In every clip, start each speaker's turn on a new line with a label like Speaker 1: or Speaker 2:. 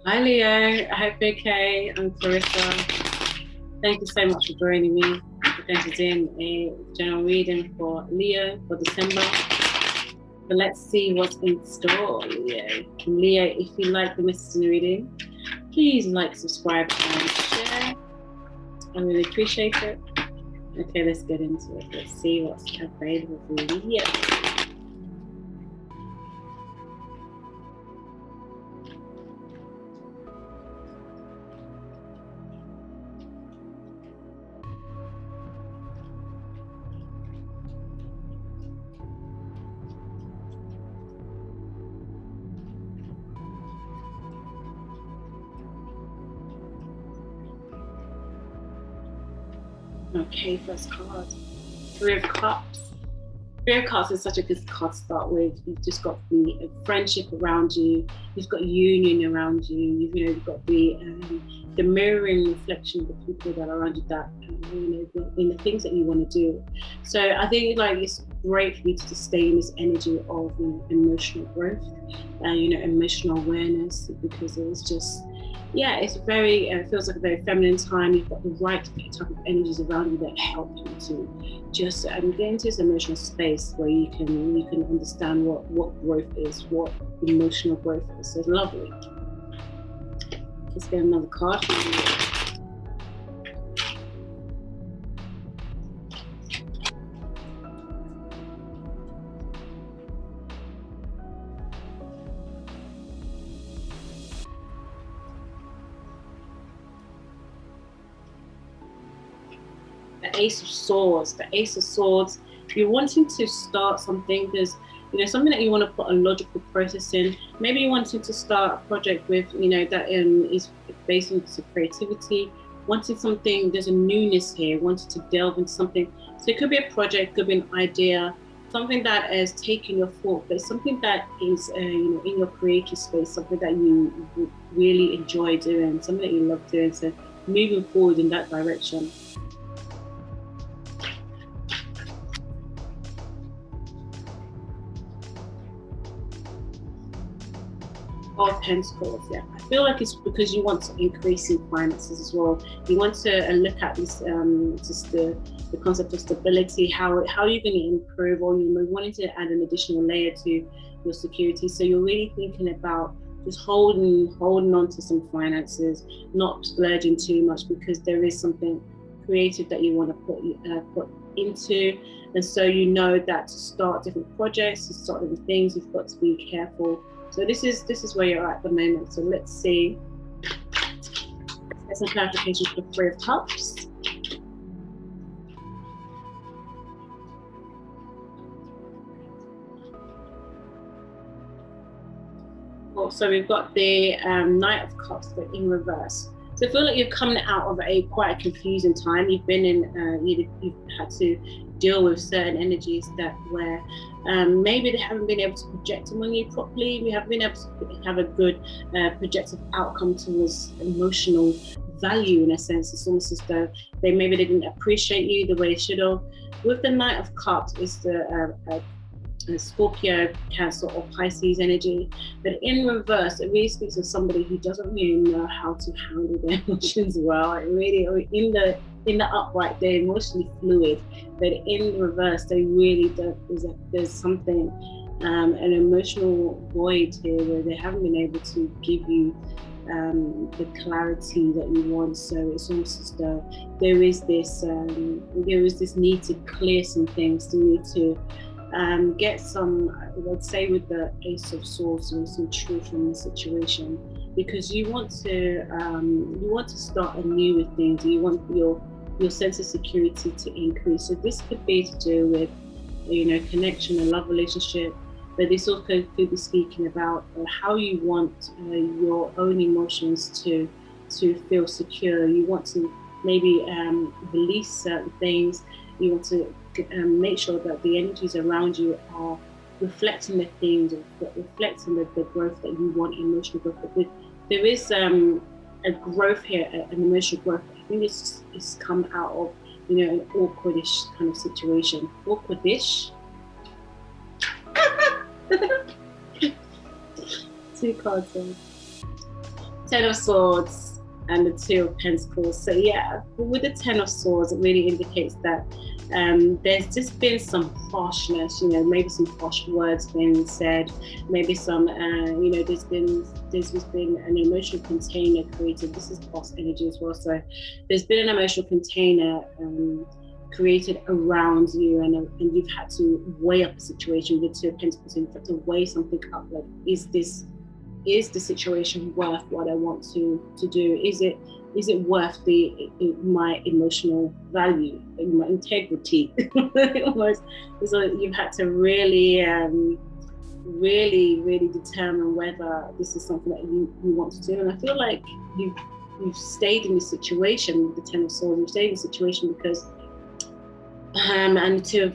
Speaker 1: Hi Leo, I hope you're okay. I'm Clarissa. Thank you so much for joining me. We're going to do a general reading for Leo for December. But let's see what's in store, Leo. And Leo, if you like the message in the reading, please like, subscribe, and share. I really appreciate it. Okay, let's get into it. Let's see what's available for Leo. Okay, first card. Three of Cups. Three of Cups is such a good card to start with. You've just got the friendship around you. You've got union around you. You've got the mirroring reflection of the people that are around you, that in the things that you want to do. So I think it's great for you to stay in this energy of emotional growth, emotional awareness, because it's just. Yeah, it's very, feels like a very feminine time. You've got the right type of energies around you that help you to just get into this emotional space where you can understand what growth is, what emotional growth is. So it's lovely. Let's get another card for you. The Ace of Swords. The Ace of Swords. If you're wanting to start something, there's something that you want to put a logical process in. Maybe you're wanting to start a project with that is based on some creativity. Wanting something, there's a newness here. Wanting to delve into something. So it could be a project, could be an idea, something that is taking your thought, but something that is in your creative space, something that you really enjoy doing, something that you love doing. So moving forward in that direction. Of Pentacles, yeah. I feel like it's because you want to increase in finances as well. You want to look at this, just the concept of stability, how you're going to improve, or you're wanting to add an additional layer to your security. So you're really thinking about just holding on to some finances, not splurging too much, because there is something creative that you want to put into. And so that to start different projects, to start different things, you've got to be careful. So this is where you're at the moment. So let's see. There's some clarification for the Three of Cups. Also, we've got the Knight of Cups, but in reverse. So I feel like you're coming out of quite a confusing time. You've been in, you've had to deal with certain energies where maybe they haven't been able to project them on you properly. We haven't been able to have a good projective outcome towards emotional value, in a sense. It's almost as though they didn't appreciate you the way they should have. With the Knight of Cups, it's the Scorpio, Cancer, or Pisces energy, but in reverse, it really speaks of somebody who doesn't really know how to handle their emotions well. It really, in the upright, they're emotionally fluid, but in reverse, they really don't. There's something, an emotional void here where they haven't been able to give you the clarity that you want. So it's almost as though there is this need to clear some things, to need to get some, I would say, with the Ace of Swords, some truth in the situation, because you want to start anew with things. You want your sense of security to increase. So this could be to do with connection, a love relationship, but this also could be speaking about how you want your own emotions to feel secure. You want to maybe release certain things. You want to make sure that the energies around you are reflecting the things, reflecting the growth that you want, emotional growth. But there is a growth here, an emotional growth. I think it's come out of an awkwardish kind of situation. Awkwardish. Two cards. Ten of Swords and the Two of Pentacles. So yeah, with the Ten of Swords, it really indicates that there's just been some harshness, you know, maybe some harsh words being said, maybe some, you know, there's been an emotional container created. This is past energy as well. So there's been an emotional container created around you, and you've had to weigh up a situation with Two of Pentacles. So you've had to weigh something up, like, is the situation worth what I want to do? Is it worth my emotional value, my integrity? Almost. So you've had to really determine whether this is something that you want to do. And I feel like you've stayed in this situation with the Ten of Swords. You've stayed in this situation because and Two of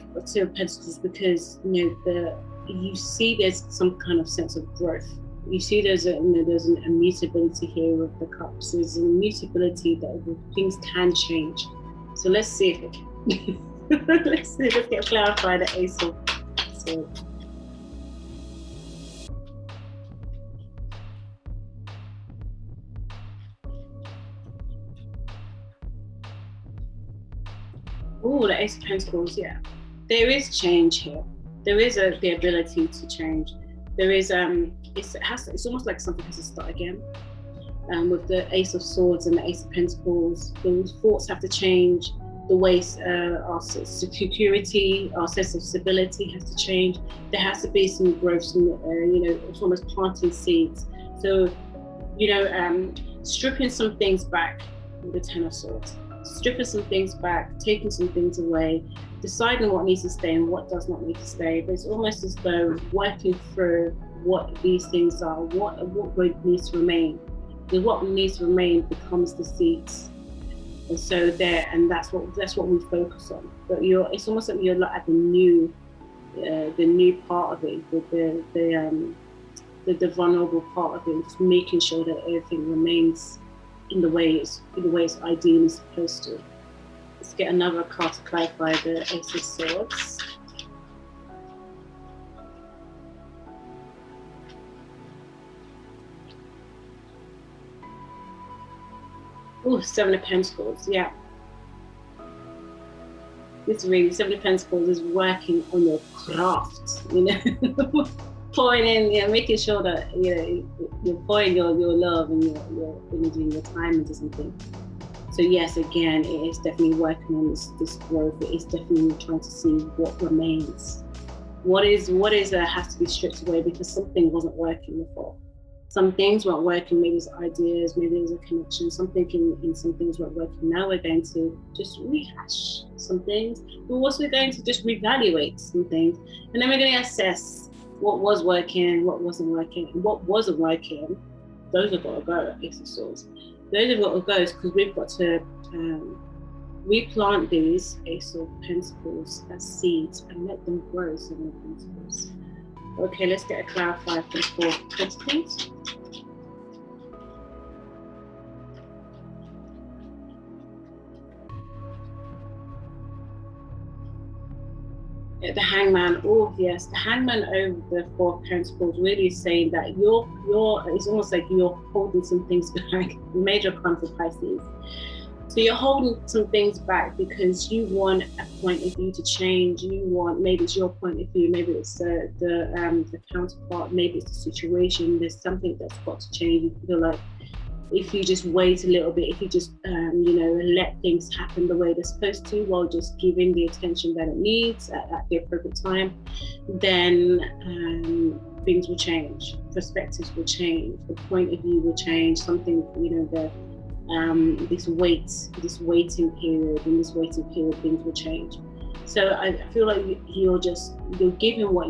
Speaker 1: Pentacles, because, you know, you see there's some kind of sense of growth. You see there's an immutability here with the Cups. There's an immutability that things can change. So let's see if it can. Let's get clarified the Ace of Swords. Oh, the Ace of Pentacles, yeah. There is change here. There is the ability to change. There is it's almost like something has to start again. With the Ace of Swords and the Ace of Pentacles, the thoughts have to change. The ways our security, our sense of stability has to change. There has to be some growth, some you know, it's almost planting seeds. So, you know, stripping some things back with the Ten of Swords. Stripping some things back, taking some things away, deciding what needs to stay and what does not need to stay. But it's almost as though working through what these things are, what needs to remain. Because what needs to remain becomes the seeds. And so that's what we focus on. But it's almost like you're at the new part of it, the vulnerable part of it, just making sure that everything remains in the way it's ideally supposed to. Let's get another card to clarify the Ace of Swords. Oh, Seven of Pentacles, yeah. This really, Seven of Pentacles is working on your craft, you know. Pouring in, yeah, making sure that, you know, you're pouring your love and your energy and your time into something. So yes, again, it is definitely working on this growth. It is definitely trying to see what remains. What is has to be stripped away because something wasn't working before. Some things weren't working, maybe it's ideas, maybe there's a connection, something in some things weren't working. Now we're going to just rehash some things, but also we're going to just reevaluate some things, and then we're going to assess what was working, what wasn't working, and what wasn't working. Those have got to go, Ace of Swords. Those have got to go because we've got to replant these Ace of Pentacles as seeds and let them grow. Seven of Pentacles. Okay, let's get a clarifier for the Four of Pentacles. The Hangman. Oh yes, the Hangman over the Four of Pentacles really is saying that it's almost like you're holding some things back. Major Arcana for Pisces. So you're holding some things back because you want a point of view to change. You want, maybe it's your point of view, maybe it's the counterpart, maybe it's the situation. There's something that's got to change. You feel like if you just wait a little bit, if you just you know, let things happen the way they're supposed to, while just giving the attention that it needs at the appropriate time, then things will change. Perspectives will change. The point of view will change. Something, you know, this waiting period, things will change. So I feel like you're giving what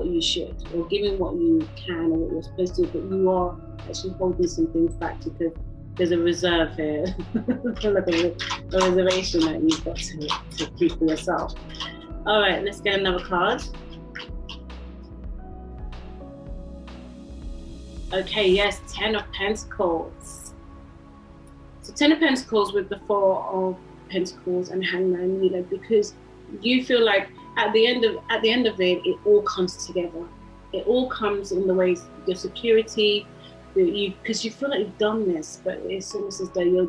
Speaker 1: you should, or giving what you can or what you're supposed to, but you are actually holding some things back because there's a reserve here, like a reservation that you've got to keep for yourself. All right, let's get another card. Okay, yes, Ten of Pentacles. So Ten of Pentacles with the Four of Pentacles and Hangman, you know, because you feel like at the end of it, it all comes together. It all comes in the ways, your security, because you feel like you've done this, but it's almost as though you're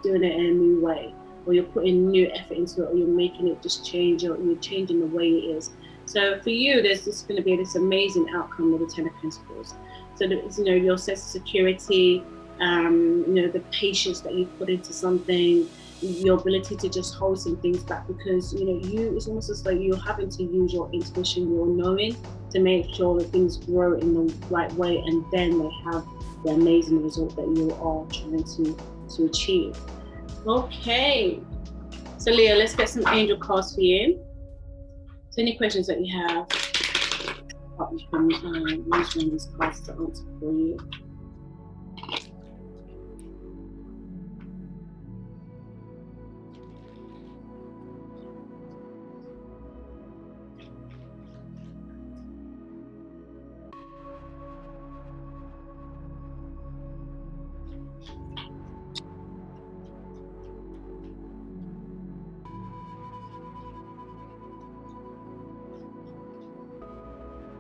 Speaker 1: doing it in a new way, or you're putting new effort into it, or you're making it just change, or you're changing the way it is. So for you, there's just going to be this amazing outcome with the Ten of Pentacles. So that, you know, your sense of security, you know, the patience that you put into something, your ability to just hold some things back, because, you know, it's almost as though you're having to use your intuition, your knowing, to make sure that things grow in the right way, and then they have the amazing result that you are trying to achieve. Okay, so Leo, let's get some angel cards for you. So any questions that you have, you can use one of these cards to answer for you.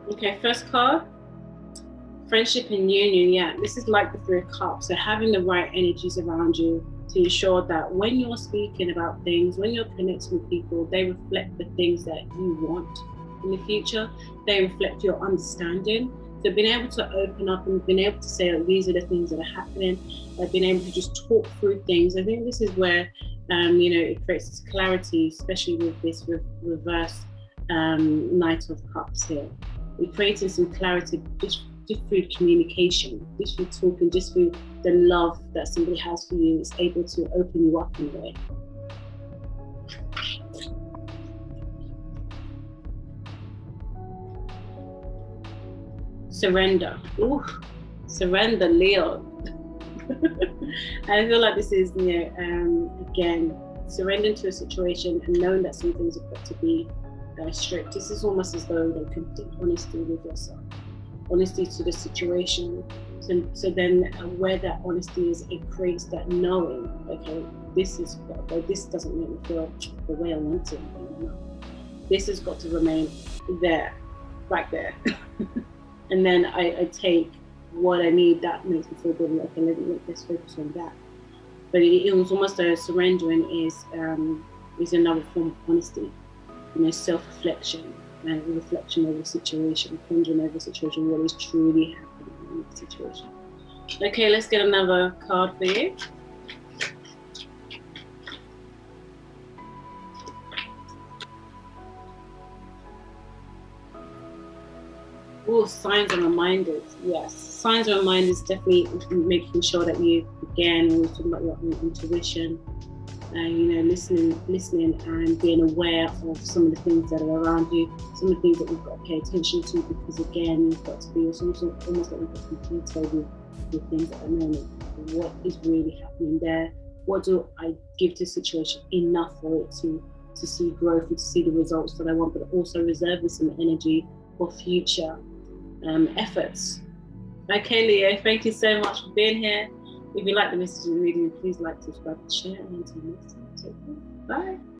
Speaker 1: Okay, first card, friendship and union. Yeah, this is like the Three of Cups. So having the right energies around you to ensure that when you're speaking about things, when you're connecting with people, they reflect the things that you want in the future. They reflect your understanding. So being able to open up and being able to say, oh, these are the things that are happening, being able to just talk through things. I think this is where, you know, it creates this clarity, especially with this reverse Knight of Cups here. We're creating some clarity just through communication, just through talking, just through the love that somebody has for you. It's able to open you up in a way. Surrender. Ooh, surrender, Leo. I feel like this is, you know, again, surrendering to a situation and knowing that some things have got to be strict. This is almost as though they complete honesty with yourself, honesty to the situation. So then where that honesty is, it creates that knowing, okay, this doesn't make me feel the way I want to. This has got to remain there, right there. And then I take what I need that makes me feel good, and okay, let's focus on that. But it was almost a surrendering is another form of honesty. You know, self-reflection and reflection over the situation, pondering over the situation, what is truly happening in the situation. Okay, let's get another card for you. Oh, signs and reminders. Yes, signs and reminders, definitely making sure that you, again, when we're talking about your own intuition, you know, listening and being aware of some of the things that are around you, some of the things that we've got to pay attention to, because again, you've got to be almost like we've got to be detailed with things at the moment. What is really happening there? What do I give to the situation enough for it to see growth and to see the results that I want, but also reserving some energy for future efforts. Okay, Leo, thank you so much for being here. If you like the message and reading, please like, subscribe, and share, and until next time, take care. Bye.